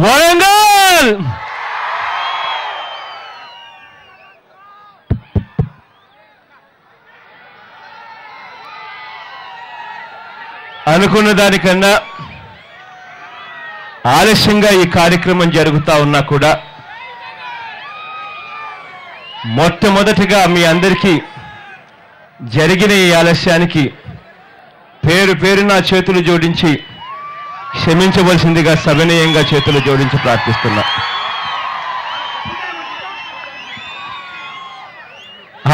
వరంగల్ అనుకున్న దానికన్నా ఆలస్యంగా ఈ కార్యక్రమం జరుగుతా ఉన్నా కూడా మొట్టమొదటిగా మీ అందరికీ జరిగిన ఈ ఆలస్యానికి పేరు పేరున చేతులు జోడించి క్షమించవలసిందిగా సవినయంగా చేతులు జోడించి ప్రార్థిస్తున్నా.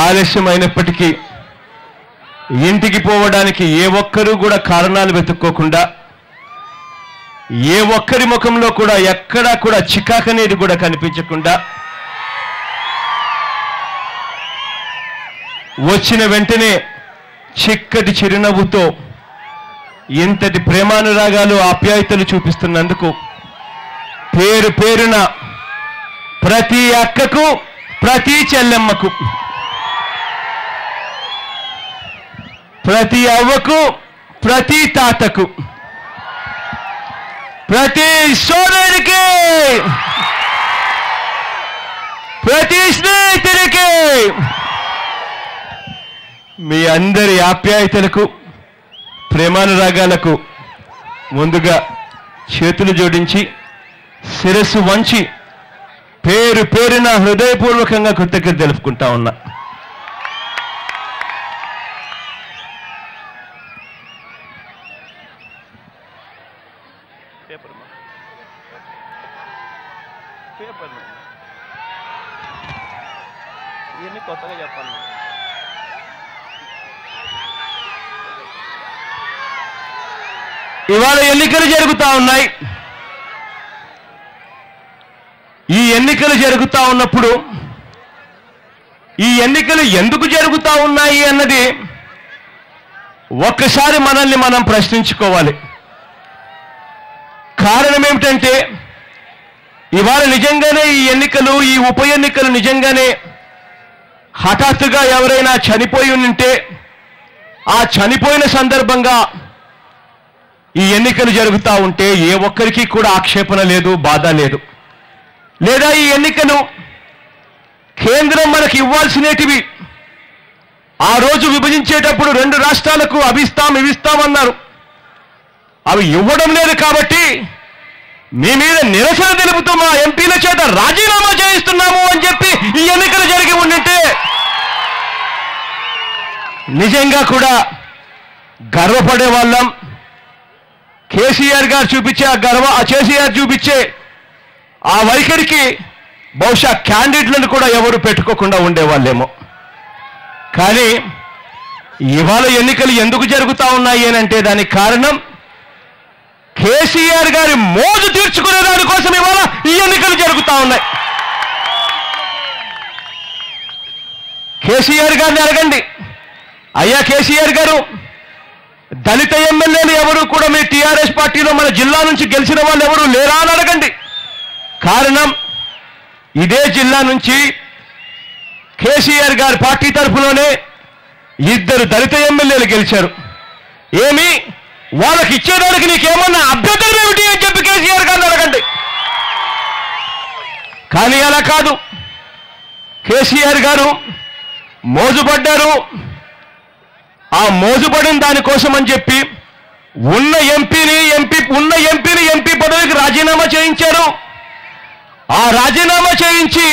ఆలస్యమైనప్పటికీ ఇంటికి పోవడానికి ఏ ఒక్కరూ కూడా కారణాలు వెతుక్కోకుండా, ఏ ఒక్కరి ముఖంలో కూడా ఎక్కడా కూడా చికాకనేది కూడా కనిపించకుండా వచ్చిన వెంటనే చిక్కటి చిరునవ్వుతో ఇంతటి ప్రేమానురాగాలు ఆప్యాయతలు చూపిస్తున్నందుకు పేరు పేరున ప్రతి అక్కకు, ప్రతి చెల్లెమ్మకు, ప్రతి అవ్వకు, ప్రతి తాతకు, ప్రతి సోదరుడికి, ప్రతి స్నేహితుడికి మీ అందరి ఆప్యాయతలకు, ప్రేమానురాగాలకు ముందుగా చేతులు జోడించి శిరస్సు వంచి పేరు పేరున హృదయపూర్వకంగా కృతజ్ఞత తెలుపుకుంటా ఉన్నా. ఇవన్నీ కొత్తగా చెప్పాలి. ఇవాళ ఎన్నికలు జరుగుతా ఉన్నాయి. ఈ ఎన్నికలు జరుగుతా ఉన్నప్పుడు ఈ ఎన్నికలు ఎందుకు జరుగుతా ఉన్నాయి అన్నది ఒక్కసారి మనల్ని మనం ప్రశ్నించుకోవాలి. కారణం ఏమిటంటే ఇవాళ నిజంగానే ఈ ఎన్నికలు, ఈ ఉప ఎన్నికలు నిజంగానే హఠాత్తుగా ఎవరైనా చనిపోయి ఉంటే ఆ చనిపోయిన సందర్భంగా ఈ ఎన్నికలు జరుగుతూ ఉంటే ఏ ఒక్కరికి కూడా ఆక్షేపణ లేదు, బాధ లేదు. లేదా ఈ ఎన్నికలు కేంద్రం మనకి ఇవ్వాల్సినటివి ఆ రోజు విభజించేటప్పుడు 2 రాష్ట్రాలకు ఇవిస్తామన్నారు. అవి ఇవ్వడం లేదు కాబట్టి మీ మీద నిరసన తెలుపుతూ మా ఎంపీల చేత రాజీనామా చేయిస్తున్నాము అని చెప్పి ఈ ఎన్నికలు జరిగి ఉండింటే నిజంగా కూడా గర్వపడే వాళ్ళం. కేసీఆర్ గారు చూపించే కేసీఆర్ చూపించే ఆ వైఖరికి బహుశా క్యాండిడేట్లను కూడా ఎవరు పెట్టుకోకుండా ఉండేవాళ్ళేమో. కానీ ఇవాళ ఎన్నికలు ఎందుకు జరుగుతూ ఉన్నాయి అంటే దానికి కారణం కేసీఆర్ గారి మోజు తీర్చుకునే దానికోసం ఇవాళ ఈ ఎన్నికలు జరుగుతూ ఉన్నాయి. కేసీఆర్ గారిని అడగండి, అయ్యా కేసీఆర్ గారు, దళిత ఎమ్మెల్యేలు ఎవరు కూడా మీ టీఆర్ఎస్ పార్టీలో మన జిల్లా నుంచి గెలిచిన వాళ్ళు ఎవరు లేరా అని అడగండి. కారణం ఇదే జిల్లా నుంచి కేసీఆర్ గారి పార్టీ తరఫులోనే 2 దళిత ఎమ్మెల్యేలు గెలిచారు. ఏమి వాళ్ళకి ఇచ్చేదానికి నీకేమన్నా అభ్యంతరం ఏమిటి అని చెప్పి కేసీఆర్ గారిని అడగండి. కానీ అలా కాదు, కేసీఆర్ గారు మోజుపడ్డారు. ఆ మోజుపడిన దానికోసం అని చెప్పి ఉన్న ఎంపీని ఎంపీ పదవికి రాజీనామా చేయించారు. ఆ రాజీనామా చేయించి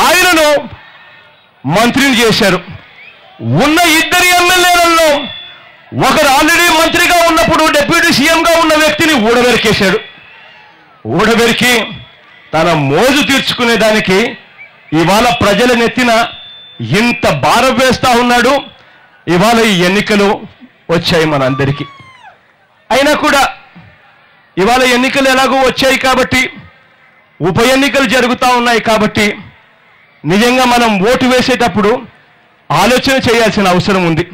ఆయనను మంత్రిని చేశారు. ఉన్న 2 ఎమ్మెల్యేలలో ఒకరు ఆల్రెడీ మంత్రిగా ఉన్నప్పుడు డిప్యూటీ సీఎంగా ఉన్న వ్యక్తిని ఊడబెరికేశాడు. ఊడబెరికి తన మోజు తీర్చుకునేదానికి ఇవాళ ప్రజల నెత్తిన ఇంత భారం వేస్తా ఉన్నాడు. ఇవాళ ఈ ఎన్నికలు వచ్చాయి మనందరికీ. అయినా కూడా ఇవాళ ఎన్నికలు ఎలాగో వచ్చాయి కాబట్టి, ఉప ఎన్నికలు జరుగుతూ ఉన్నాయి కాబట్టి నిజంగా మనం ఓటు వేసేటప్పుడు ఆలోచన చేయాల్సిన అవసరం ఉంది.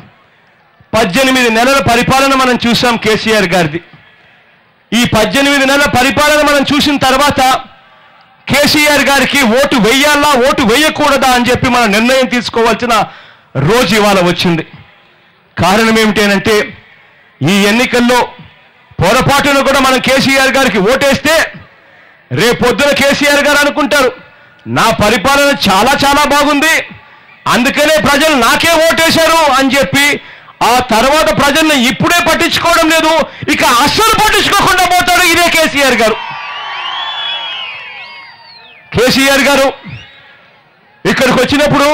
18 నెలల పరిపాలన మనం చూసాం కేసీఆర్ గారిది. ఈ 18 నెలల పరిపాలన మనం చూసిన తర్వాత కేసీఆర్ గారికి ఓటు వేయాలా, ఓటు వేయకూడదా అని చెప్పి మనం నిర్ణయం తీసుకోవాల్సిన రోజు ఇవాళ వచ్చింది. కారణం ఏమిటంటే ఈ ఎన్నికల్లో పొరపాటును కూడా మనం కేసీఆర్ గారికి ఓటేస్తే రేపొద్దున కేసీఆర్ గారు అనుకుంటారు నా పరిపాలన చాలా చాలా బాగుంది, అందుకనే ప్రజలు నాకే ఓటేశారు అని చెప్పి ఆ తర్వాత ప్రజల్ని ఇప్పుడే పట్టించుకోవడం లేదు, ఇక అస్సలు పట్టించుకోకుండా పోతాడు ఇదే కేసీఆర్ గారు. కేసీఆర్ గారు ఇక్కడికి వచ్చినప్పుడు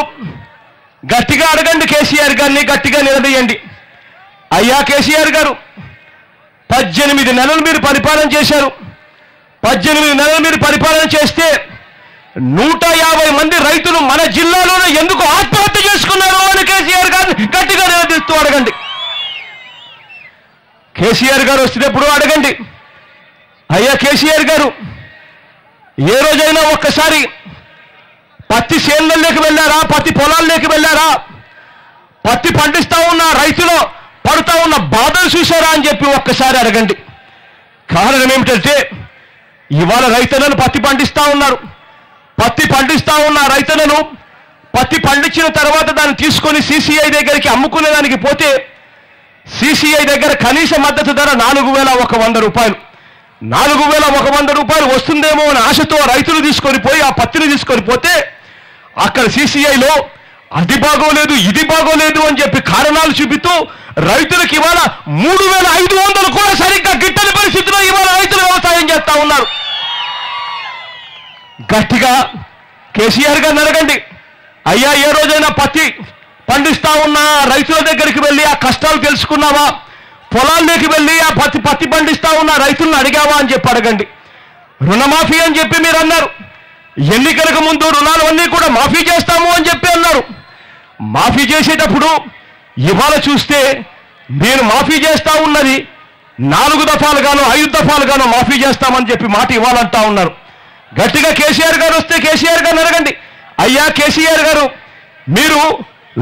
గట్టిగా అడగండి, కేసీఆర్ గారిని గట్టిగా నిలదీయండి. అయ్యా కేసీఆర్ గారు 18 నెలలు మీరు పరిపాలన చేశారు, 18 నెలలు మీరు పరిపాలన చేస్తే 150 మంది రైతులు మన జిల్లాలోనే ఎందుకు ఆత్మహత్య చేసుకున్నారు అని కేసీఆర్ గారిని గట్టిగా నిలదీస్తూ అడగండి. కేసీఆర్ గారు వచ్చినప్పుడు అడగండి, అయ్యా కేసీఆర్ గారు ఏ రోజైనా ఒక్కసారి పత్తి చేనుల్లోకి వెళ్ళారా, పత్తి పొలాల్లోకి వెళ్ళారా, పత్తి పండిస్తా ఉన్న రైతులు పడుతూ ఉన్న బాధలు చూశారా అని చెప్పి ఒక్కసారి అడగండి. కారణం ఏమిటంటే ఇవాళ రైతులను పత్తి పండిస్తా ఉన్నారు, పత్తి పండిస్తా ఉన్న రైతులను పత్తి పండించిన తర్వాత దాన్ని తీసుకొని సిసిఐ దగ్గరికి అమ్ముకునేదానికి పోతే సిసిఐ దగ్గర కనీస మద్దతు ధర 4,100 రూపాయలు, 4,100 రూపాయలు వస్తుందేమో అని ఆశతో రైతులు తీసుకొని పోయి ఆ పత్తిని తీసుకొని పోతే అక్కడ సిసిఐలో అది బాగోలేదు ఇది బాగోలేదు అని చెప్పి కారణాలు చూపిస్తూ రైతులకు ఇవాళ 3,500 కూడా సరిగ్గా గిట్టని పరిస్థితిలో ఇవాళ రైతులు వ్యవసాయం చేస్తా ఉన్నారు. గట్టిగా కేసీఆర్ గారిని అడగండి, అయ్యా ఏ రోజైనా పత్తి పండిస్తా ఉన్న రైతుల దగ్గరికి వెళ్ళి ఆ కష్టాలు తెలుసుకున్నావా, పొలాల్లోకి వెళ్ళి ఆ పత్తి పండిస్తా ఉన్న రైతులను అడిగావా అని చెప్పి అడగండి. రుణమాఫీ అని చెప్పి మీరు అన్నారు, ఎన్నికలకు ముందు రుణాలన్నీ కూడా మాఫీ చేస్తాము అని చెప్పి అన్నారు. మాఫీ చేసేటప్పుడు ఇవాళ చూస్తే మీరు మాఫీ చేస్తా ఉన్నది 4 దఫాలుగానో 5 దఫాలుగానో మాఫీ చేస్తామని చెప్పి మాట ఇవ్వాలంటా ఉన్నారు. గట్టిగా కేసీఆర్ గారు వస్తే కేసీఆర్ గారిని అడగండి, అయ్యా కేసీఆర్ గారు మీరు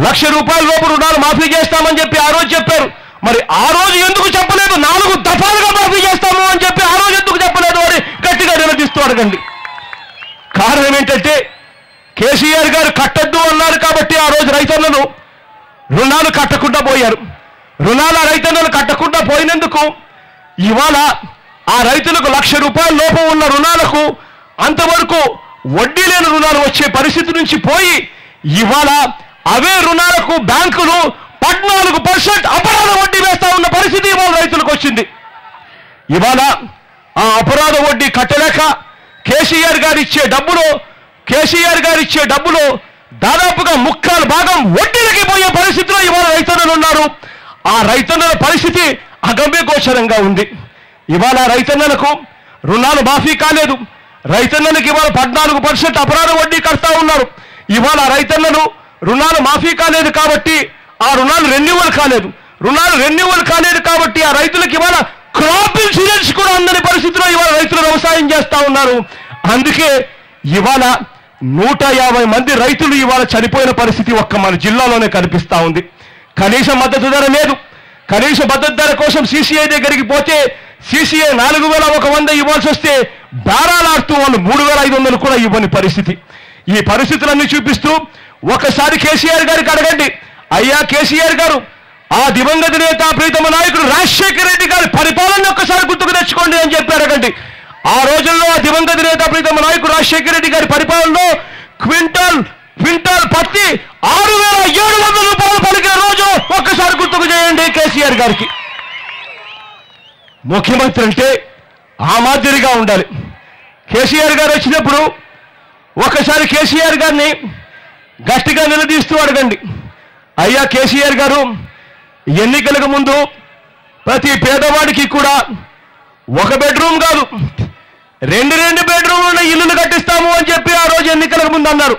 1,00,000 రూపాయల లోపు రుణాలు మాఫీ చేస్తామని చెప్పి ఆ రోజు చెప్పారు, మరి ఆ రోజు ఎందుకు చెప్పలేదు 4 దఫాలుగా మాఫీ చేస్తాము అని చెప్పి ఆ రోజు ఎందుకు చెప్పలేదు అని గట్టిగా నిలదీస్తూ అడగండి. కారణం ఏంటంటే కేసీఆర్ గారు కట్టద్దు అన్నారు కాబట్టి ఆ రోజు రైతన్నలు రుణాలు కట్టకుండా పోయారు. రుణాల రైతన్నలు కట్టకుండా పోయినందుకు ఇవాళ ఆ రైతులకు 1,00,000 రూపాయల లోపు ఉన్న రుణాలకు అంతవరకు వడ్డీ లేని రుణాలు వచ్చే పరిస్థితి నుంచి పోయి ఇవాళ అవే రుణాలకు బ్యాంకులు 14% అపరాధ వడ్డీ వేస్తా ఉన్న పరిస్థితి ఇవాళ రైతులకు వచ్చింది. ఇవాళ ఆ అపరాధ వడ్డీ కట్టలేక కేసీఆర్ గారు ఇచ్చే డబ్బులో దాదాపుగా 3/4 వడ్డీలకి పోయే పరిస్థితిలో ఇవాళ రైతన్నలు ఉన్నారు. ఆ రైతన్నల పరిస్థితి అగమ్యగోచరంగా ఉంది. ఇవాళ రైతన్నలకు రుణాలు మాఫీ కాలేదు, రైతన్నలకు ఇవాళ 14% అపరాధ వడ్డీ కడతా ఉన్నారు. ఇవాళ రైతన్నలు రుణాలు మాఫీ కాలేదు కాబట్టి ఆ రుణాలు రెన్యువల్ కాలేదు కాబట్టి ఆ రైతులకు ఇవాళ క్రాప్ ఇన్సూరెన్స్ కూడా అందని పరిస్థితిలో ఇవాళ రైతులు వ్యవసాయం చేస్తా ఉన్నారు. అందుకే ఇవాళ 150 మంది రైతులు ఇవాళ చనిపోయిన పరిస్థితి ఒక్క మన జిల్లాలోనే కనిపిస్తా ఉంది. కనీస మద్దతు ధర లేదు. కనీస మద్దతు ధర కోసం సిసిఐ దగ్గరికి పోతే సిసిఐ 4,100 ఇవ్వాల్సి వస్తే బేరాలాడుతూ వాళ్ళు 3,500 కూడా ఇవ్వని పరిస్థితి. ఈ పరిస్థితులన్నీ చూపిస్తూ ఒకసారి కేసీఆర్ గారికి అడగండి, అయ్యా కేసీఆర్ గారు ఆ దివంగత నేత ప్రీతమ నాయకుడు రాజశేఖర రెడ్డి గారి పరిపాలన ఒక్కసారి గుర్తుకు తెచ్చుకోండి అని చెప్పి అడగండి. ఆ రోజుల్లో ఆ దివంగత నేత ప్రీతమ నాయకుడు రాజశేఖర రెడ్డి గారి పరిపాలనలో క్వింటాల్ పత్తి 6,700 రూపాయలు పలికిన రోజు ఒక్కసారి గుర్తుకు చేయండి కేసీఆర్ గారికి. ముఖ్యమంత్రి అంటే ఆ మాదిరిగా ఉండాలి. కేసీఆర్ గారు వచ్చినప్పుడు ఒకసారి కేసీఆర్ గారిని గట్టిగా నిలదీస్తూ అడగండి, అయ్యా కేసీఆర్ గారు ఎన్నికలకు ముందు ప్రతి పేదవాడికి కూడా 1 బెడ్రూమ్ కాదు 2 బెడ్రూమ్లు ఉన్న ఇల్లులు కట్టిస్తాము అని చెప్పి ఆ రోజు ఎన్నికలకు ముందు అన్నారు.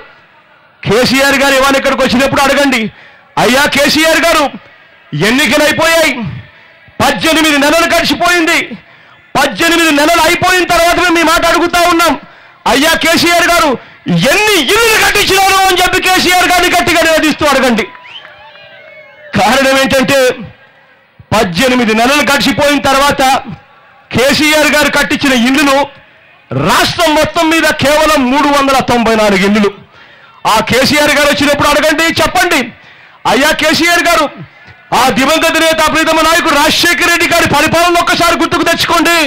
కేసీఆర్ గారు ఇవాళ ఇక్కడికి వచ్చినప్పుడు అడగండి, అయ్యా కేసీఆర్ గారు ఎన్నికలు అయిపోయాయి, 18 నెలలు గడిచిపోయింది, 18 నెలలు అయిపోయిన తర్వాత మేము మీ మాట అడుగుతా ఉన్నాం, అయ్యా కేసీఆర్ గారు ఎన్ని ఇల్లులు కట్టించినారు అని చెప్పి కేసీఆర్ గారిని గట్టిగా నిలదీస్తూ అడగండి. కారణం ఏంటంటే 18 నెలలు గడిచిపోయిన తర్వాత కేసీఆర్ గారు కట్టించిన ఇల్లులు రాష్ట్రం మొత్తం మీద కేవలం 394 ఇల్లులు. ఆ కేసీఆర్ గారు వచ్చినప్పుడు అడగండి, చెప్పండి, అయ్యా కేసీఆర్ గారు ఆ దివంగత నేత ప్రీతమ నాయకుడు రాజశేఖర రెడ్డి గారి పరిపాలన ఒక్కసారి గుర్తుకు తెచ్చుకోండి.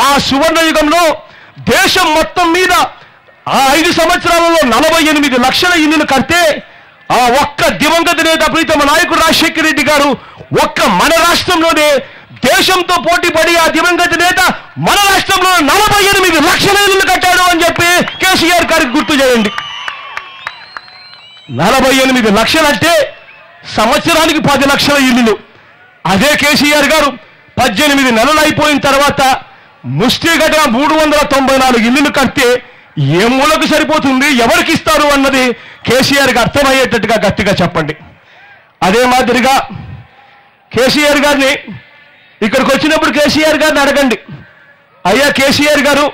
ఆ సువర్ణ యుగంలో దేశం మొత్తం మీద ఆ 5 సంవత్సరాలలో 48 లక్షల ఇల్లులు కడితే ఆ ఒక్క దివంగత నేత ప్రీతమ నాయకుడు రాజశేఖర రెడ్డి గారు ఒక్క మన రాష్ట్రంలోనే దేశంతో పోటీపడి ఆ దివంగత నేత మన రాష్ట్రంలో 48 లక్షల ఇల్లులు కట్టాడు అని చెప్పి కేసీఆర్ గారికి గుర్తు చేయండి. 48 లక్షలంటే సంవత్సరానికి 10 లక్షల ఇల్లులు. అదే కేసీఆర్ గారు 18 నెలలు అయిపోయిన తర్వాత ముష్టిగడ్డ 394 ఇల్లులు కడితే ఏ మూలకు సరిపోతుంది, ఎవరికి ఇస్తారు అన్నది కేసీఆర్కి అర్థమయ్యేటట్టుగా గట్టిగా చెప్పండి. అదే మాదిరిగా కేసీఆర్ గారిని ఇక్కడికి వచ్చినప్పుడు కేసీఆర్ గారిని అడగండి, అయ్యా కేసీఆర్ గారు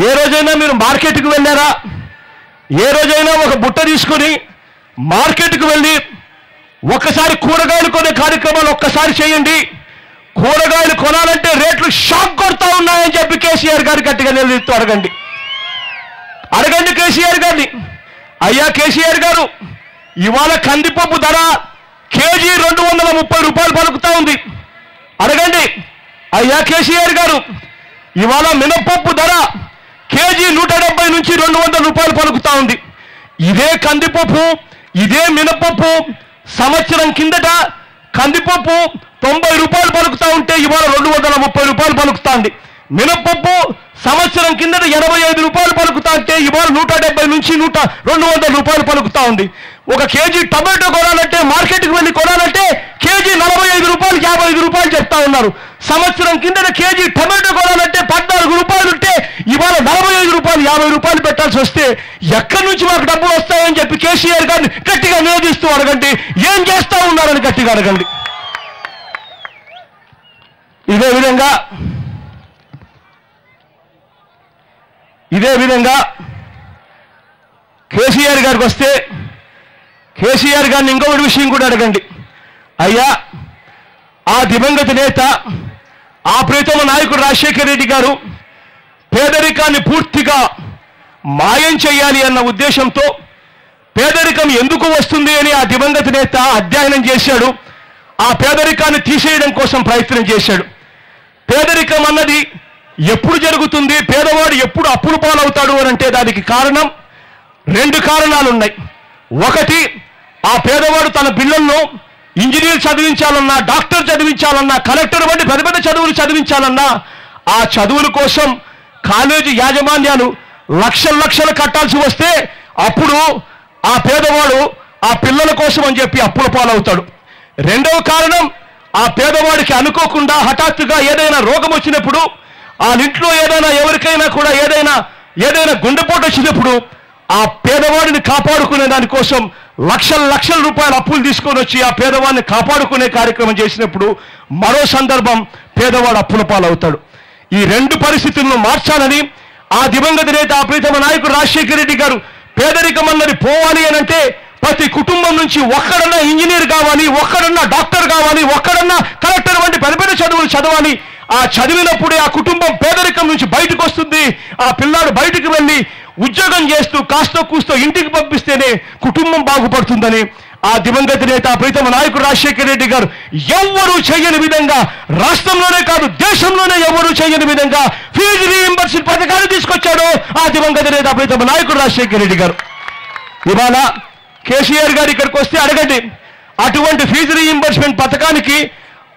ఏ రోజైనా మీరు మార్కెట్కి వెళ్ళారా? ఏ రోజైనా ఒక బుట్ట తీసుకొని మార్కెట్కి వెళ్ళి ఒక్కసారి కూరగాయలు కొనే కార్యక్రమాలు ఒక్కసారి చేయండి. కూరగాయలు కొనాలంటే రేట్లు షాక్ కొడతా ఉన్నాయని చెప్పి కేసీఆర్ గారు గట్టిగా నిలదీస్తూ అడగండి కేసీఆర్ గారిని. అయ్యా కేసీఆర్ గారు ఇవాళ కందిపప్పు ధర కేజీ 230 రూపాయలు పలుకుతా ఉంది. అడగండి అయ్యా కేసీఆర్ గారు ఇవాళ మినపప్పు ధర కేజీ 170 నుంచి 200 రూపాయలు పలుకుతా ఉంది. ఇదే కందిపప్పు ఇదే మినపప్పు సంవత్సరం కిందట కందిపప్పు 90 రూపాయలు పలుకుతా ఉంటే ఇవాళ 230 రూపాయలు పలుకుతా ఉంది. మినపప్పు సంవత్సరం కిందట 85 రూపాయలు పలుకుతా ఉంటే ఇవాళ 170 నుంచి 200 రూపాయలు పలుకుతా ఉంది. ఒక కేజీ టమాటో కొనాలంటే మార్కెట్కి వెళ్ళి కొనాలంటే కేజీ 45 రూపాయలు 55 రూపాయలు చెప్తా ఉన్నారు. సంవత్సరం కిందట కేజీ టమాటో కొనాలంటే 14 రూపాయలు ఉంటే ఇవాళ 45 రూపాయలు 50 రూపాయలు పెట్టాల్సి వస్తే ఎక్కడి నుంచి మాకు డబ్బులు వస్తాయని చెప్పి కేసీఆర్ గారిని గట్టిగా నిలదీస్తూ అడగండి, ఏం చేస్తా ఉన్నారని గట్టిగా అడగండి. ఇదే విధంగా కేసీఆర్ గారికి వస్తే కేసీఆర్ గారిని ఇంకొకటి విషయం కూడా అడగండి. అయ్యా ఆ దివంగత నేత ఆ ప్రీతమ నాయకుడు రాజశేఖర రెడ్డి గారు పేదరికాన్ని పూర్తిగా మాయం చేయాలి అన్న ఉద్దేశంతో పేదరికం ఎందుకు వస్తుంది అని ఆ దివంగత నేత అధ్యయనం చేశాడు. ఆ పేదరికాన్ని తీసేయడం కోసం ప్రయత్నం చేశాడు. పేదరికం అన్నది ఎప్పుడు జరుగుతుంది, పేదవాడు ఎప్పుడు అప్పుల పాలవుతాడు అని అంటే దానికి కారణం 2 కారణాలు ఉన్నాయి. ఒకటి, ఆ పేదవాడు తన పిల్లలను ఇంజనీర్ చదివించాలన్నా, డాక్టర్ చదివించాలన్నా, కలెక్టర్ వంటి పెద్ద పెద్ద చదువులు చదివించాలన్నా ఆ చదువుల కోసం కాలేజీ యాజమాన్యాలు లక్షలు కట్టాల్సి వస్తే అప్పుడు ఆ పేదవాడు ఆ పిల్లల కోసం అని చెప్పి అప్పుల పాలవుతాడు. రెండవ కారణం, ఆ పేదవాడికి అనుకోకుండా హఠాత్తుగా ఏదైనా రోగం వచ్చినప్పుడు ఆ ఇంట్లో ఎవరికైనా కూడా ఏదైనా గుండెపోటు వచ్చినప్పుడు ఆ పేదవాడిని కాపాడుకునే దానికోసం లక్షల రూపాయల అప్పులు తీసుకొని వచ్చి ఆ పేదవాడిని కాపాడుకునే కార్యక్రమం చేసినప్పుడు మరో సందర్భం పేదవాడు అప్పుల పాలవుతాడు. ఈ 2 పరిస్థితులను మార్చాలని ఆ దివంగత నేత ఆ ప్రీతమ నాయకుడు రాజశేఖర రెడ్డి గారు పేదరికం అన్నది పోవాలి అని అంటే ప్రతి కుటుంబం నుంచి ఒక్కడన్నా ఇంజనీర్ కావాలి, ఒక్కడన్నా డాక్టర్ కావాలి, ఒక్కడన్నా కలెక్టర్ వంటి పెద్ద పెద్ద చదువులు చదవాలి. ఆ చదివినప్పుడే ఆ కుటుంబం పేదరికం నుంచి బయటకు వస్తుంది. ఆ పిల్లాడు బయటకు వెళ్ళి ఉద్యోగం చేస్తూ కాస్తో కూస్తో ఇంటికి పంపిస్తేనే కుటుంబం బాగుపడుతుందని ఆ దివంగత నేత ప్రీతమ నాయకుడు రాజశేఖర రెడ్డి గారు ఎవ్వరూ చేయని విధంగా, రాష్ట్రంలోనే కాదు దేశంలోనే ఎవరూ చేయని విధంగా ఫీజు రీయింబర్స్మెంట్ పథకాన్ని తీసుకొచ్చాడు ఆ దివంగత నేత ప్రీతమ నాయకుడు రాజశేఖర రెడ్డి గారు. ఇవాళ కేసీఆర్ గారు ఇక్కడికి వస్తే అడగండి, అటువంటి ఫీజు రీయింబర్స్మెంట్ పథకానికి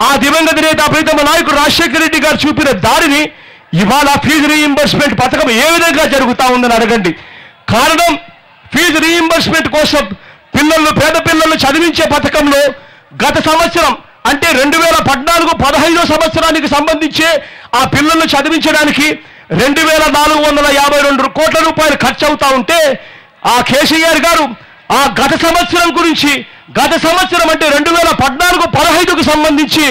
ఆ దివంగత నేత ప్రీతమ నాయకుడు రాజశేఖర రెడ్డి గారు చూపిన దారిని ఇవాళ ఫీజు రీయింబర్స్మెంట్ పథకం ఏ విధంగా జరుగుతా ఉందని అడగండి. కారణం, ఫీజు రీయింబర్స్మెంట్ కోసం పేద పిల్లలు చదివించే పథకంలో గత సంవత్సరం అంటే 2014-15 సంవత్సరానికి సంబంధించి ఆ పిల్లలను చదివించడానికి 2452 కోట్ల రూపాయలు ఖర్చు అవుతా ఉంటే ఆ కేసీఆర్ గారు ఆ గత సంవత్సరం గురించి, గత సంవత్సరం అంటే 2014-15కు సంబంధించి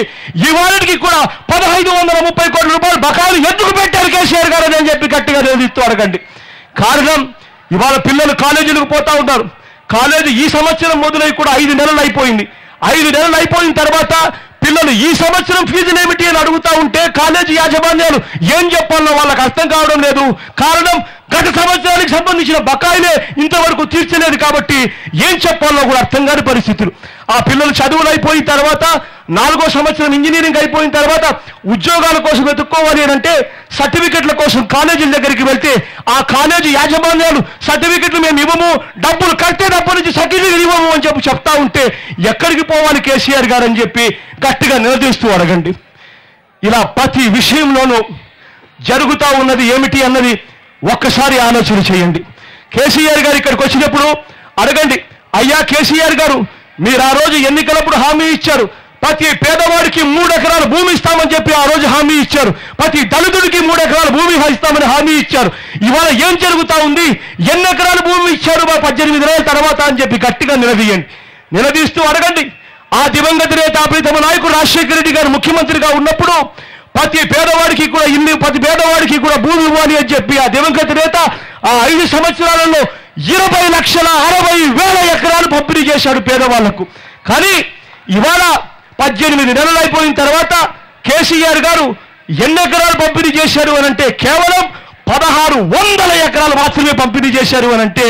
ఇవాళకి కూడా 1530 కోట్ల రూపాయలు బకాయిలు ఎందుకు పెట్టారు కేసీఆర్ గారు అని చెప్పి గట్టిగా నిలదీస్తూ అడగండి. కారణం, ఇవాళ పిల్లలు కాలేజీలకు పోతా ఉంటారు. కాలేజీ ఈ సంవత్సరం మొదలై కూడా 5 నెలలు అయిపోయింది. 5 నెలలు అయిపోయిన తర్వాత పిల్లలు ఈ సంవత్సరం ఫీజులు ఏమిటి అని అడుగుతా ఉంటే కాలేజీ యాజమాన్యాలు ఏం చెప్పాలో వాళ్ళకి అర్థం కావడం లేదు. కారణం, గత సంవత్సరానికి సంబంధించిన బకాయిలే ఇంతవరకు తీర్చలేదు. కాబట్టి ఏం చెప్పాలో కూడా అర్థం కాని పరిస్థితులు. ఆ పిల్లలు చదువులు అయిపోయిన తర్వాత 4వ సంవత్సరం ఇంజనీరింగ్ అయిపోయిన తర్వాత ఉద్యోగాల కోసం వెతుక్కోవాలి అంటే సర్టిఫికెట్ల కోసం కాలేజీల దగ్గరికి వెళ్తే ఆ కాలేజీ యాజమాన్యాలు సర్టిఫికెట్లు మేము ఇవ్వము, డబ్బులు కట్టే డబ్బు నుంచి సర్టిఫికెట్ ఇవ్వము అని చెప్తా ఉంటే ఎక్కడికి పోవాలి కేసీఆర్ గారు అని చెప్పి గట్టిగా నిలదీస్తూ అడగండి. ఇలా ప్రతి విషయంలోనూ జరుగుతూ ఉన్నది ఏమిటి అన్నది ఒక్కసారి ఆలోచన చేయండి. కేసీఆర్ గారు ఇక్కడికి వచ్చినప్పుడు అడగండి, అయ్యా కేసీఆర్ గారు మీరు ఆ రోజు ఎన్నికలప్పుడు హామీ ఇచ్చారు, ప్రతి పేదవాడికి 3 ఎకరాల భూమి ఇస్తామని చెప్పి ఆ రోజు హామీ ఇచ్చారు, ప్రతి దళితుడికి 3 ఎకరాల భూమి ఇస్తామని హామీ ఇచ్చారు. ఇవాళ ఏం జరుగుతా ఉంది? ఎన్ని ఎకరాల భూమి ఇచ్చారు 18 నెలల తర్వాత అని చెప్పి గట్టిగా నిలదీయండి. నిలదీస్తూ అడగండి, ఆ దివంగత నేత ప్రీతమ నాయకుడు రాజశేఖర రెడ్డి గారు ముఖ్యమంత్రిగా ఉన్నప్పుడు ప్రతి పేదవాడికి కూడా భూమి ఇవ్వాలి అని చెప్పి ఆ దివంగత నేత ఆ 5 సంవత్సరాలలో 20,60,000 ఎకరాలు పంపిణీ చేశాడు పేదవాళ్లకు. కానీ ఇవాళ 18 నెలలు అయిపోయిన తర్వాత కేసీఆర్ గారు ఎన్ని ఎకరాలు పంపిణీ చేశారు అనంటే కేవలం 1600 ఎకరాలు మాత్రమే పంపిణీ చేశారు అనంటే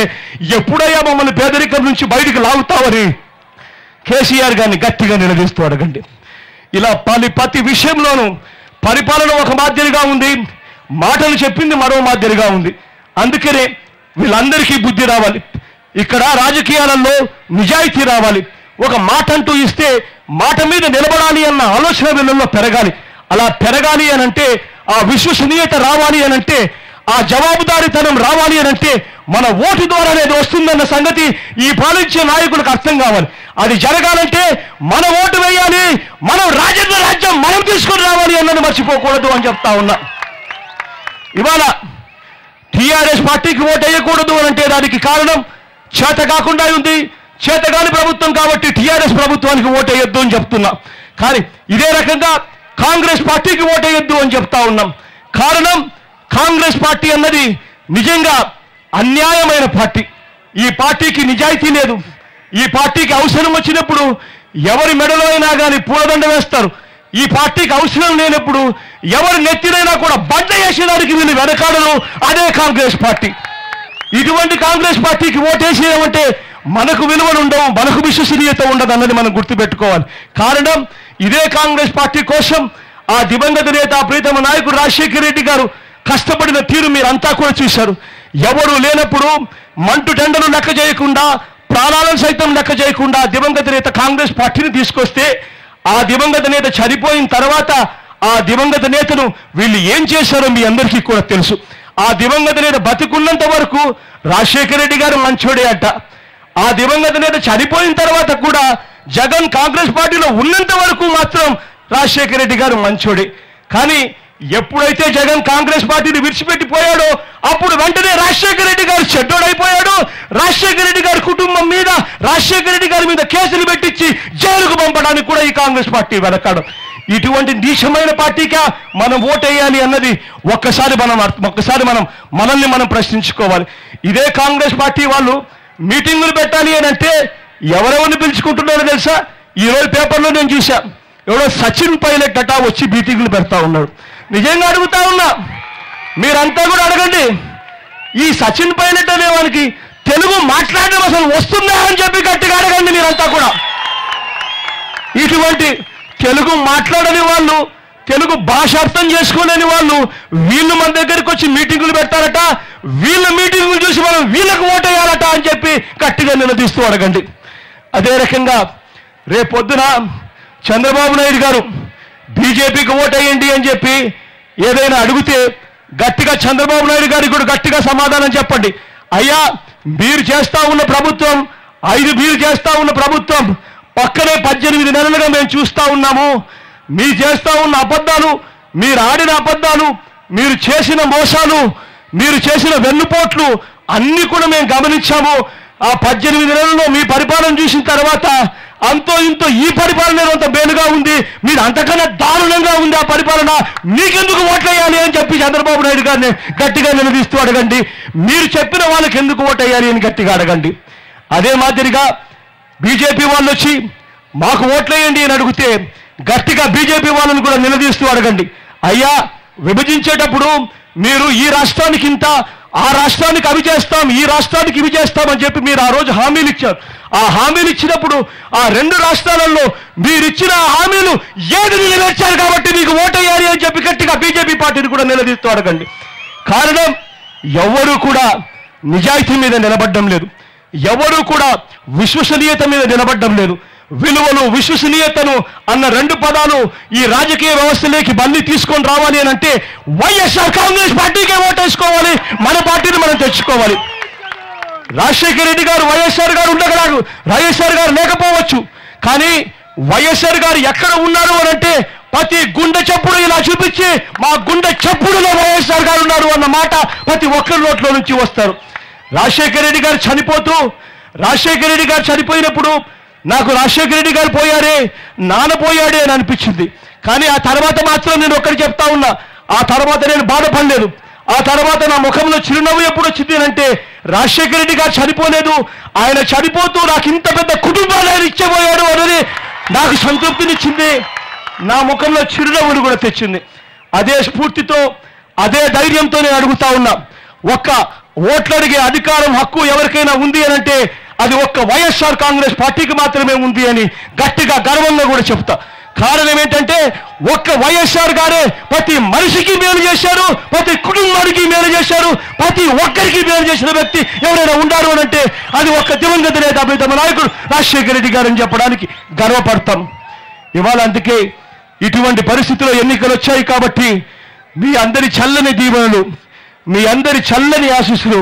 ఎప్పుడయ్యా మమ్మల్ని పేదరికం నుంచి బయటికి లాగుతావని కేసీఆర్ గారిని గట్టిగా నిలదీస్తూ అడగండి. ఇలా ప్రతి విషయంలోనూ పరిపాలన ఒక మాదిరిగా ఉంది, మాటలు చెప్పింది మరో మాదిరిగా ఉంది. అందుకనే వీళ్ళందరికీ బుద్ధి రావాలి. ఇక్కడ రాజకీయాలలో నిజాయితీ రావాలి. ఒక మాట అంటూ ఇస్తే మాట మీద నిలబడాలి అన్న ఆలోచన వీళ్ళల్లో పెరగాలి. అలా పెరగాలి అనంటే ఆ విశ్వసనీయత రావాలి అనంటే ఆ జవాబుదారీతనం రావాలి అనంటే మన ఓటు ద్వారా అనేది వస్తుందన్న సంగతి ఈ పాలించే నాయకులకు అర్థం కావాలి. అది జరగాలంటే మన ఓటు వేయాలి, మనం రాజేంద్ర రాజ్యం మనం తీసుకొని రావాలి అన్నది మర్చిపోకూడదు అని చెప్తా ఉన్నా. ఇవాళ టీఆర్ఎస్ పార్టీకి ఓటు వేయకూడదు అనంటే దానికి కారణం చేత కాకుండా ఉంది, చేతగాని ప్రభుత్వం కాబట్టి టీఆర్ఎస్ ప్రభుత్వానికి ఓటు వేయొద్దు అని చెప్తున్నా. కానీ ఇదే రకంగా కాంగ్రెస్ పార్టీకి ఓటు వేయొద్దు అని చెప్తా ఉన్నాం. కారణం కాంగ్రెస్ పార్టీ అన్నది నిజంగా అన్యాయమైన పార్టీ. ఈ పార్టీకి నిజాయితీ లేదు. ఈ పార్టీకి అవసరం వచ్చినప్పుడు ఎవరి మెడలో అయినా కానీ పూలదండ వేస్తారు. ఈ పార్టీకి అవసరం లేనప్పుడు ఎవరి నెత్తినైనా కూడా బండ వేసేదానికి వీళ్ళు వెనకాడరు. అదే కాంగ్రెస్ పార్టీ. ఇటువంటి కాంగ్రెస్ పార్టీకి ఓటేసేయమంటే మనకు విలువలు ఉండవు, మనకు విశ్వసనీయత ఉండదు అన్నది మనం గుర్తుపెట్టుకోవాలి. కారణం ఇదే కాంగ్రెస్ పార్టీ కోసం ఆ దివంగత నేత ప్రీతమ నాయకుడు రాజశేఖర రెడ్డి గారు కష్టపడిన తీరు మీరంతా కూడా చూశారు. ఎవరు లేనప్పుడు మంటు టెండలు లెక్క చేయకుండా, ప్రాణాలను సైతం లెక్క చేయకుండా దివంగత నేత కాంగ్రెస్ పార్టీని తీసుకొస్తే ఆ దివంగత నేత చనిపోయిన తర్వాత ఆ దివంగత నేతను వీళ్ళు ఏం చేశారో మీ అందరికీ కూడా తెలుసు. ఆ దివంగత నేత బతికున్నంత వరకు రాజశేఖర రెడ్డి గారు మంచోడే అట. ఆ దివంగత నేత చనిపోయిన తర్వాత కూడా జగన్ కాంగ్రెస్ పార్టీలో ఉన్నంత వరకు మాత్రం రాజశేఖర రెడ్డి గారు మంచోడే. కానీ ఎప్పుడైతే జగన్ కాంగ్రెస్ పార్టీని విడిచిపెట్టిపోయాడో అప్పుడు వెంటనే రాజశేఖర రెడ్డి గారు చెడ్డోడైపోయాడు. రాజశేఖర రెడ్డి గారి కుటుంబం మీద, రాజశేఖర రెడ్డి గారి మీద కేసులు పెట్టించి జైలుకు పంపడానికి కూడా ఈ కాంగ్రెస్ పార్టీ వెనకాడు. ఇటువంటి నీచమైన పార్టీగా మనం ఓటేయాలి అన్నది ఒక్కసారి మనం మనల్ని మనం ప్రశ్నించుకోవాలి. ఇదే కాంగ్రెస్ పార్టీ వాళ్ళు మీటింగులు పెట్టాలి అని అంటే ఎవరెవరిని పిలుచుకుంటున్నారో తెలుసా? ఈరోజు పేపర్లో నేను చూసా, ఎవడో సచిన్ పైలట్ అటా వచ్చి మీటింగులు పెడతా ఉన్నాడు. నిజంగా అడుగుతా ఉన్నా, మీరంతా కూడా అడగండి, ఈ సచిన్ పైలట్ అనే వానికి తెలుగు మాట్లాడడం అసలు వస్తుందా అని చెప్పి గట్టిగా అడగండి మీరంతా కూడా. ఇటువంటి తెలుగు మాట్లాడని వాళ్ళు, తెలుగు భాష అర్థం చేసుకోలేని వాళ్ళు వీళ్ళు మన దగ్గరికి వచ్చి మీటింగులు పెడతారట, వీళ్ళ మీటింగులు చూసి మనం వీళ్ళకు ఓటేయాలట అని చెప్పి గట్టిగా నిలదీస్తూ అడగండి. అదే రకంగా రేపొద్దున చంద్రబాబు నాయుడు గారు బీజేపీకి ఓటేయండి అని చెప్పి ఏదైనా అడిగితే గట్టిగా చంద్రబాబు నాయుడు గారికి కూడా గట్టిగా సమాధానం చెప్పండి. అయ్యా మీరు చేస్తా ఉన్న ప్రభుత్వం, మీరు చేస్తా ఉన్న ప్రభుత్వం పక్కనే 18 నెలలుగా మేము చూస్తా ఉన్నాము. మీరు చేస్తా ఉన్న అబద్ధాలు, మీరు ఆడిన అబద్ధాలు, మీరు చేసిన మోసాలు, మీరు చేసిన వెన్నుపోట్లు అన్ని కూడా మేము గమనించాము. ఆ 18 నెలల్లో మీ పరిపాలన చూసిన తర్వాత అంతో ఇంతో ఈ పరిపాలన అంత మేలుగా ఉంది, మీరు అంతకన్నా దారుణంగా ఉంది ఆ పరిపాలన, మీకెందుకు ఓట్లేయాలి అని చెప్పి చంద్రబాబు నాయుడు గారిని గట్టిగా నిలదీస్తూ అడగండి. మీరు చెప్పిన వాళ్ళకి ఎందుకు ఓటేయాలి అని గట్టిగా అడగండి. అదే మాదిరిగా బీజేపీ వాళ్ళు వచ్చి మాకు ఓట్లేయండి అని అడిగితే గట్టిగా బీజేపీ వాళ్ళని కూడా నిలదీస్తూ అడగండి. అయ్యా విభజించేటప్పుడు మీరు ఈ రాష్ట్రానికి ఇంత, ఆ రాష్ట్రానికి అవి చేస్తాం, ఈ రాష్ట్రానికి ఇవి చేస్తామని చెప్పి మీరు ఆ రోజు హామీలు ఇచ్చారు. ఆ హామీలు ఇచ్చినప్పుడు ఆ 2 రాష్ట్రాలలో మీరిచ్చిన హామీలు ఏది నిలబెట్టారు కాబట్టి మీకు ఓటేయాలి అని చెప్పి గట్టిగా బీజేపీ పార్టీని కూడా నిలదీస్తూ అడగండి. కారణం, ఎవరు కూడా నిజాయితీ మీద నిలబడడం లేదు, ఎవరు కూడా విశ్వసనీయత మీద నిలబడడం లేదు. విలువలు, విశ్వసనీయతను అన్న 2 పదాలు ఈ రాజకీయ వ్యవస్థలోకి మళ్ళీ తీసుకొని రావాలి అని అంటే వైఎస్ఆర్ కాంగ్రెస్ పార్టీకే ఓటేసుకోవాలి, మన పార్టీని మనం తెచ్చుకోవాలి. రాజశేఖర రెడ్డి గారు, వైఎస్ఆర్ గారు ఉండగలరు, వైఎస్ఆర్ గారు లేకపోవచ్చు, కానీ వైఎస్ఆర్ గారు ఎక్కడ ఉన్నారు అని అంటే ప్రతి గుండె చప్పుడు ఇలా చూపించి మా గుండె చప్పుడులో వైఎస్ఆర్ గారు ఉన్నారు అన్న మాట ప్రతి ఒక్కరి నోట్లో నుంచి వస్తారు. రాజశేఖర రెడ్డి గారు చనిపోయినప్పుడు నాకు రాజశేఖర రెడ్డి గారు పోయారే, నాన్న పోయాడే అని అనిపించింది. కానీ ఆ తర్వాత మాత్రం నేను ఒక్కటి చెప్తా ఉన్నా, ఆ తర్వాత నేను బాధపడలేదు. ఆ తర్వాత నా ముఖంలో చిరునవ్వు ఎప్పుడు వచ్చింది అంటే రాజశేఖర రెడ్డి గారు చనిపోలేదు, ఆయన చనిపోతూ నాకు ఇంత పెద్ద కుటుంబాన్ని ఆయన ఇచ్చబోయాడు అనేది నాకు సంతృప్తినిచ్చింది, నా ముఖంలో చిరునవ్వును కూడా తెచ్చింది. అదే స్ఫూర్తితో, అదే ధైర్యంతో నేను అడుగుతా ఉన్నా, ఒక్క ఓట్లు అడిగే అధికారం, హక్కు ఎవరికైనా ఉంది అని అంటే అది ఒక్క వైఎస్ఆర్ కాంగ్రెస్ పార్టీకి మాత్రమే ఉంది అని గట్టిగా గర్వంగా కూడా చెప్తా. కారణం ఏంటంటే ఒక్క వైఎస్ఆర్ గారే ప్రతి మనిషికి మేలు చేశారు, ప్రతి కుటుంబానికి మేలు చేశారు, ప్రతి ఒక్కరికి మేలు చేసిన వ్యక్తి ఎవరైనా ఉన్నారు అని అంటే అది ఒక్క దివంగత నేత ప్రీతమ నాయకుడు రాజశేఖర రెడ్డి గారు అని చెప్పడానికి గర్వపడతాం. ఇవాళ అందుకే ఇటువంటి పరిస్థితుల్లో ఎన్నికలు వచ్చాయి కాబట్టి మీ అందరి చల్లని దీవెనలు, మీ అందరి చల్లని ఆశీస్సులు,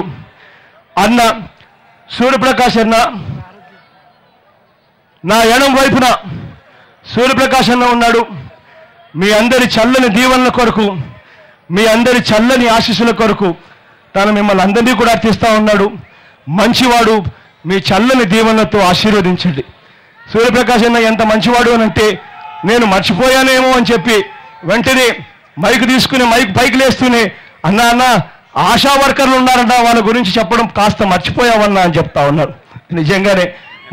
అన్న సూర్యప్రకాష్ అన్న, నా ఎడం వైపున సూర్యప్రకాష్ అన్న ఉన్నాడు. మీ అందరి చల్లని దీవెనల కొరకు, మీ అందరి చల్లని ఆశీస్సుల కొరకు తను మిమ్మల్ని అందరినీ కూడా అర్థిస్తూ ఉన్నాడు. మంచివాడు, మీ చల్లని దీవెనలతో ఆశీర్వదించండి. సూర్యప్రకాష్ అన్న ఎంత మంచివాడు అని అంటే నేను మర్చిపోయానేమో అని చెప్పి వెంటనే మైక్ తీసుకుని మైక్ పైకి లేస్తూనే అన్న ఆశా వర్కర్లు ఉన్నారంట, వాళ్ళ గురించి చెప్పడం కాస్త మర్చిపోయావన్నా అని చెప్తా ఉన్నారు. నిజంగానే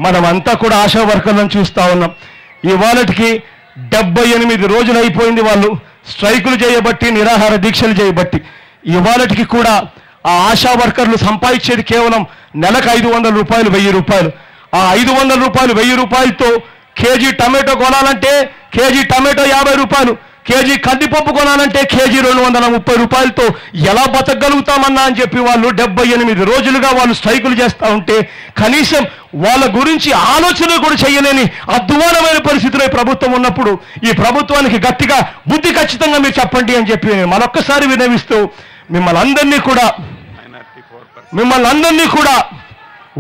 మనమంతా కూడా ఆశా వర్కర్లను చూస్తూ ఉన్నాం. ఇవాళకి 78 రోజులు అయిపోయింది వాళ్ళు స్ట్రైకులు చేయబట్టి, నిరాహార దీక్షలు చేయబట్టి. ఇవాళకి కూడా ఆ ఆశా వర్కర్లు సంపాదించేది కేవలం నెలకు 500 రూపాయలు, 1000 రూపాయలు. ఆ 500 రూపాయలు, 1000 రూపాయలతో కేజీ టమాటో కొనాలంటే కేజీ టమాటో 50 రూపాయలు, కేజీ కందిపప్పు కొనాలంటే కేజీ 230 రూపాయలతో ఎలా బతకగలుగుతామన్నా అని చెప్పి వాళ్ళు 78 రోజులుగా వాళ్ళు స్ట్రైకులు చేస్తూ ఉంటే కనీసం వాళ్ళ గురించి ఆలోచన కూడా చేయలేని అధ్వానమైన పరిస్థితిలో ఈ ప్రభుత్వం ఉన్నప్పుడు ఈ ప్రభుత్వానికి గట్టిగా బుద్ధి ఖచ్చితంగా మీరు చెప్పండి అని చెప్పి మరొక్కసారి వినవిస్తూ మిమ్మల్ని అందరినీ కూడా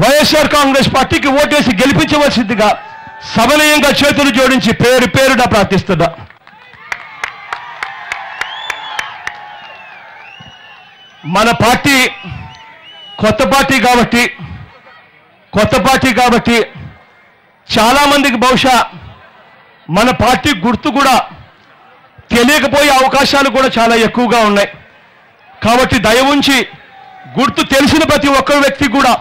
వైఎస్ఆర్ కాంగ్రెస్ పార్టీకి ఓటేసి గెలిపించవలసిందిగా సవినయంగా చేతులు జోడించి పేరు పేరున ప్రార్థిస్తున్నా. మన పార్టీ కొత్త పార్టీ కాబట్టి చాలామందికి బహుశా మన పార్టీ గుర్తు కూడా తెలియకపోయే అవకాశాలు కూడా చాలా ఎక్కువగా ఉన్నాయి. కాబట్టి దయ ఉంచి గుర్తు తెలిసిన ప్రతి ఒక్క వ్యక్తి కూడా,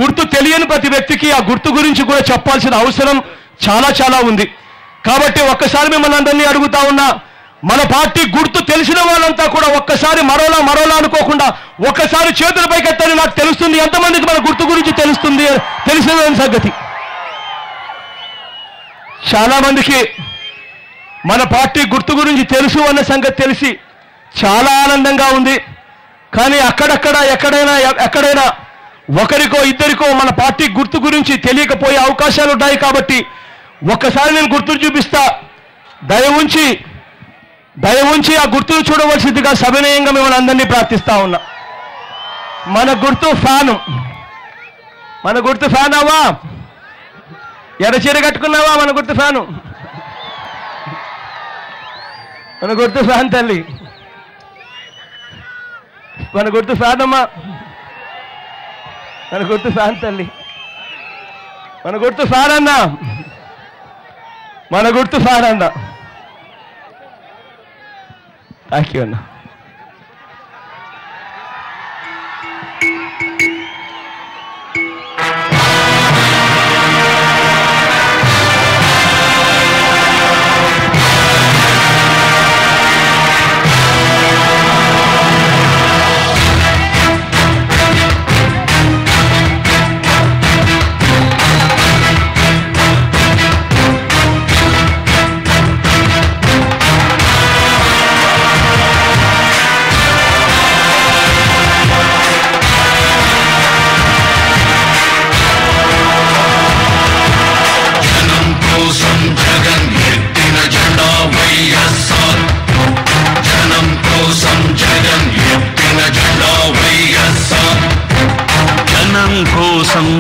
గుర్తు తెలియని ప్రతి వ్యక్తికి ఆ గుర్తు గురించి కూడా చెప్పాల్సిన అవసరం చాలా ఉంది. కాబట్టి ఒక్కసారి మిమ్మల్ని అందరినీ అడుగుతా ఉన్నా, మన పార్టీ గుర్తు తెలిసిన వాళ్ళంతా కూడా ఒక్కసారి మరోలా అనుకోకుండా ఒక్కసారి చేతుల పైకెత్తని నాకు తెలుస్తుంది ఎంతమందికి మన గుర్తు గురించి తెలిసిన సంగతి. చాలా మందికి మన పార్టీ గుర్తు గురించి తెలుసు అన్న సంగతి తెలిసి చాలా ఆనందంగా ఉంది. కానీ ఎక్కడైనా ఒకరికో ఇద్దరికో మన పార్టీ గుర్తు గురించి తెలియకపోయే అవకాశాలు ఉన్నాయి. కాబట్టి ఒక్కసారి నేను గుర్తును చూపిస్తా, దయ ఉంచి ఆ గుర్తును చూడవలసిందిగా సవినయంగా మిమ్మల్ని అందరినీ ప్రార్థిస్తా ఉన్నా. మన గుర్తు ఫ్యాన్ అవ్వా, ఎర్రచీర కట్టుకున్నావా? మన గుర్తు ఫ్యాను, మన గుర్తు ఫ్యాన్ తల్లి, మన గుర్తు ఫ్యాన్ అమ్మా, మన గుర్తు ఫ్యాన్ తల్లి, మన గుర్తు ఫ్యాన్ అన్నా, మన గుర్తు ఫ్యాన్ అన్నా. థ్యాంక్ యూ అన్నా.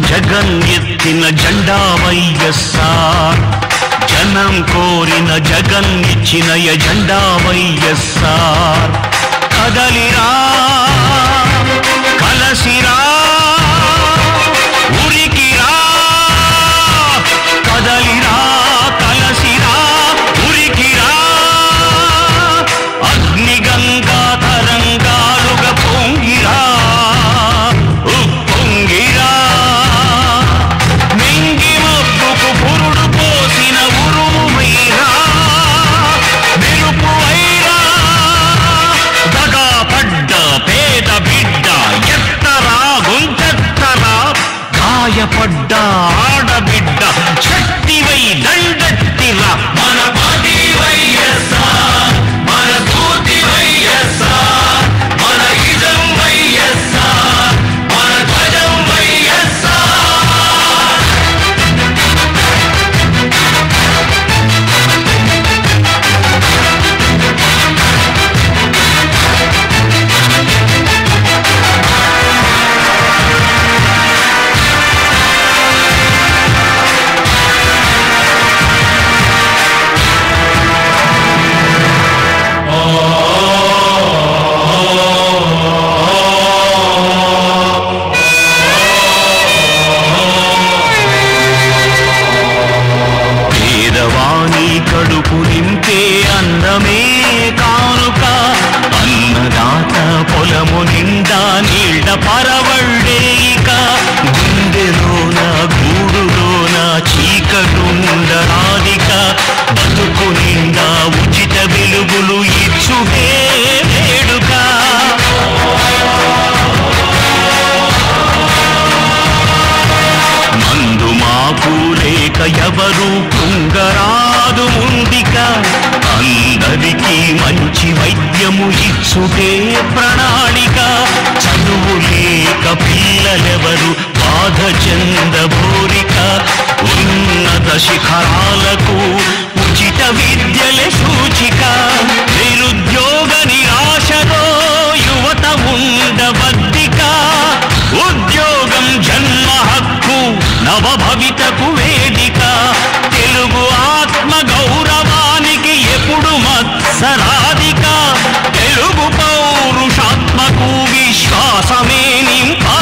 జగన్ ఎత్తిన జెండా వైఎస్ఆర్, జనం కోరిన జగన్ ఇచ్చిన ఎజెండా వైఎస్ఆర్. కదలిరా కలసిరా ఉరికిరా, కదలిరా కలసిరా ఉరికిరా, అగ్నిగంగా తరంగాలుగా పొంగిరా ఉప్పొంగిరా, మింగి మబ్బుకు పురుడు పోసిన ఉరుముమైరా మెరుపు వైరా, దగా పడ్డ పేద బిడ్డ ఎత్తరా గుంటెత్తరా, గాయపడ్డ ఆడబిడ్డ శక్తివై దండెత్తిరా. మన పార్టీ వైఎస్ఆర్, మన స్ఫూర్తి వైఎస్ఆర్, మన ఇజం వైఎస్ఆర్, మన ధ్వజం వైఎస్ఆర్. పేదవాణి కడుపు నింపే అన్నమే కానుక, అన్నదాత పొలము నిండా నీళ్ళ పరవళ్ళే ఇక, గుండెలోన గూడులోన చీకటుండరాదిక, బతుకు నిండా ఉచిత వెలుగులు ఇచ్చునే వేడుక. మందు మాకు లేక ఎవరు కృంగరాదు ముందిక, అందరికీ మంచి వైద్యము ఇచ్చుటే ప్రణాళిక, చదువు లేక పిల్లలెవరు బాధ చెందబోరిక, ఉన్నత శిఖరాలకు ఉచిత విద్యలే సూచిక, నిరుద్యోగ నిరాశలో యువత ఉండబద్దిక, ఉద్యోగం జన్మ హక్కు నవభవితకు వేదిక, తెలుగు ఆత్మ గౌరవానికి ఎప్పుడు మత్సరాధిక, తెలుగు పౌరుషాత్మకు విశ్వాసమే నింపా